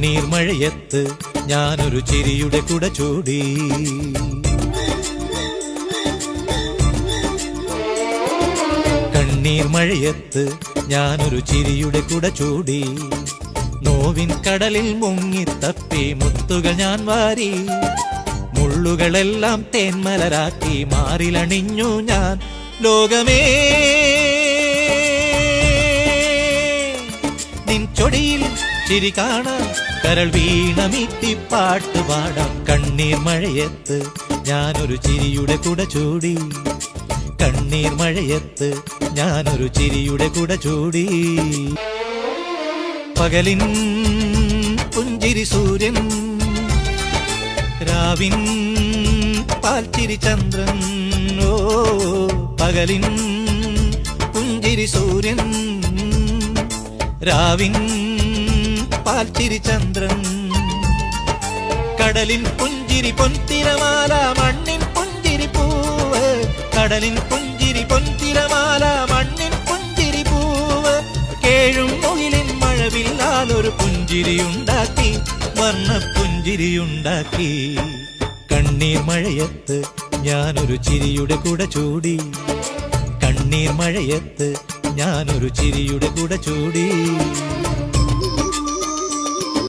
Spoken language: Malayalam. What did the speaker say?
കണ്ണീർ മഴയത്ത് ഞാനൊരു ചിരിയുടെ കുട ചൂടി. കണ്ണീർ മഴയത്ത് ഞാനൊരു ചിരിയുടെ കുട ചൂടി. നോവിൻ കടലിൽ മുങ്ങിത്തപ്പി മുത്തുകൾ ഞാൻ വാരി. മുള്ളുകളെല്ലാം തേന്മലരാക്കി മാറിലണിഞ്ഞു ഞാൻ. ലോകമേ നിൻ ചൊടിയിൽ ചിരി കാണാം, കരൾ വീണമീട്ടി പാട്ട് പാടാം. കണ്ണീർ മഴയത്ത് ഞാനൊരു ചിരിയുടെ കുട ചൂടി. കണ്ണീർ മഴയത്ത് ഞാനൊരു ചിരിയുടെ കുട ചൂടി. പകലിൻ പുഞ്ചിരി സൂര്യൻ, രാവിൻ പാൽച്ചിരി ചന്ദ്രൻ. ഓ പകലിൻ പുഞ്ചിരി സൂര്യൻ, രാവിൻ പാൽച്ചിരി ചന്ദ്രൻ. കടലിൻ പുഞ്ചിരി പൊൻതിരമാല, മണ്ണിൻ പുഞ്ചിരി പൂവ്. കടലിൻ പുഞ്ചിരി പൊൻതിരമാല, മണ്ണിൻ പുഞ്ചിരി പൂവ്. കേഴും മുകിലിൻ മഴവില്ലാലൊരു പുഞ്ചിരിയുണ്ടാക്കി, വർണ്ണപ്പുഞ്ചിരിയുണ്ടാക്കി. കണ്ണീർ മഴയത്ത് ഞാനൊരു ചിരിയുടെ കുട ചൂടി. കണ്ണീർ മഴയത്ത് ഞാനൊരു ചിരിയുടെ കുട ചൂടി.